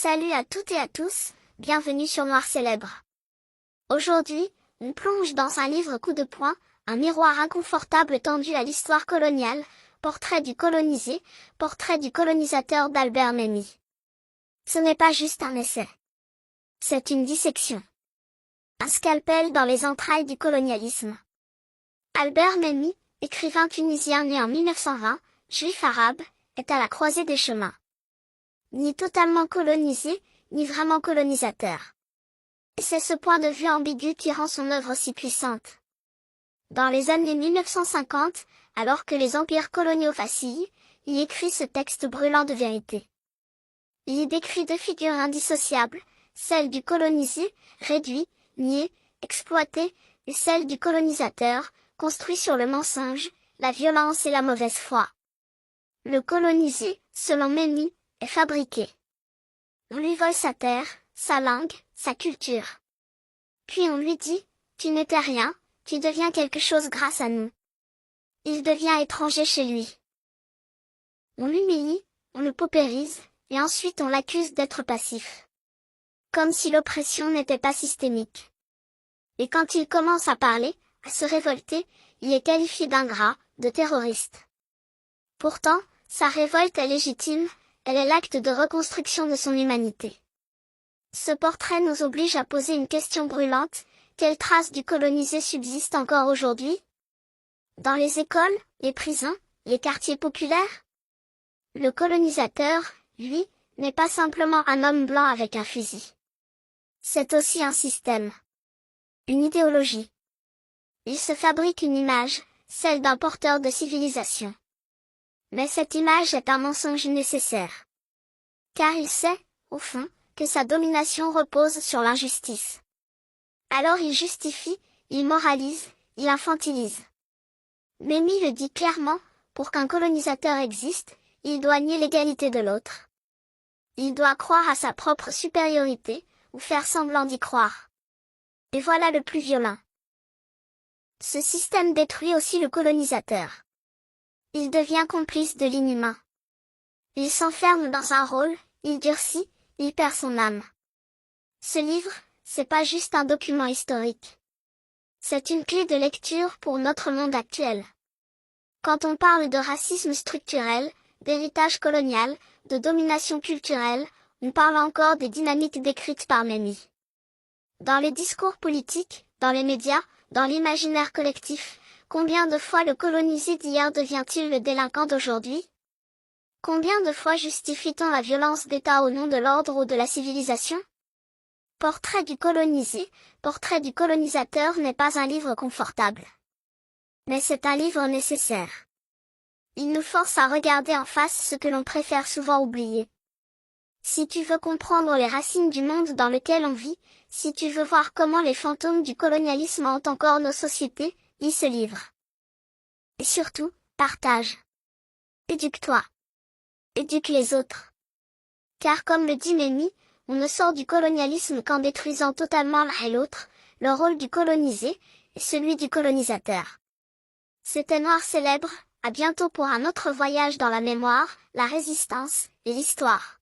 Salut à toutes et à tous, bienvenue sur Noir Célèbre. Aujourd'hui, on plonge dans un livre coup de poing, un miroir inconfortable tendu à l'histoire coloniale, portrait du colonisé, portrait du colonisateur d'Albert Memmi. Ce n'est pas juste un essai. C'est une dissection. Un scalpel dans les entrailles du colonialisme. Albert Memmi, écrivain tunisien né en 1920, juif arabe, est à la croisée des chemins. Ni totalement colonisé, ni vraiment colonisateur. C'est ce point de vue ambigu qui rend son œuvre si puissante. Dans les années 1950, alors que les empires coloniaux vacillent, il écrit ce texte brûlant de vérité. Il y décrit deux figures indissociables, celle du colonisé, réduit, nié, exploité, et celle du colonisateur, construit sur le mensonge, la violence et la mauvaise foi. Le colonisé, selon Memmi, est fabriqué. On lui vole sa terre, sa langue, sa culture. Puis on lui dit, tu n'étais rien, tu deviens quelque chose grâce à nous. Il devient étranger chez lui. On l'humilie, on le paupérise, et ensuite on l'accuse d'être passif. Comme si l'oppression n'était pas systémique. Et quand il commence à parler, à se révolter, il est qualifié d'ingrat, de terroriste. Pourtant, sa révolte est légitime, elle est l'acte de reconstruction de son humanité. Ce portrait nous oblige à poser une question brûlante, quelles traces du colonisé subsistent encore aujourd'hui? Dans les écoles, les prisons, les quartiers populaires? Le colonisateur, lui, n'est pas simplement un homme blanc avec un fusil. C'est aussi un système. Une idéologie. Il se fabrique une image, celle d'un porteur de civilisation. Mais cette image est un mensonge nécessaire. Car il sait, au fond, que sa domination repose sur l'injustice. Alors il justifie, il moralise, il infantilise. Memmi le dit clairement, pour qu'un colonisateur existe, il doit nier l'égalité de l'autre. Il doit croire à sa propre supériorité, ou faire semblant d'y croire. Et voilà le plus violent. Ce système détruit aussi le colonisateur. Il devient complice de l'inhumain. Il s'enferme dans un rôle, il durcit, il perd son âme. Ce livre, c'est pas juste un document historique. C'est une clé de lecture pour notre monde actuel. Quand on parle de racisme structurel, d'héritage colonial, de domination culturelle, on parle encore des dynamiques décrites par Memmi. Dans les discours politiques, dans les médias, dans l'imaginaire collectif, combien de fois le colonisé d'hier devient-il le délinquant d'aujourd'hui? Combien de fois justifie-t-on la violence d'État au nom de l'ordre ou de la civilisation? Portrait du colonisé, portrait du colonisateur n'est pas un livre confortable. Mais c'est un livre nécessaire. Il nous force à regarder en face ce que l'on préfère souvent oublier. Si tu veux comprendre les racines du monde dans lequel on vit, si tu veux voir comment les fantômes du colonialisme hantent encore nos sociétés, lis ce livre. Et surtout, partage. Éduque-toi. Éduque les autres. Car comme le dit Memmi, on ne sort du colonialisme qu'en détruisant totalement l'un et l'autre, le rôle du colonisé, et celui du colonisateur. C'était Noir Célèbre, à bientôt pour un autre voyage dans la mémoire, la résistance, et l'histoire.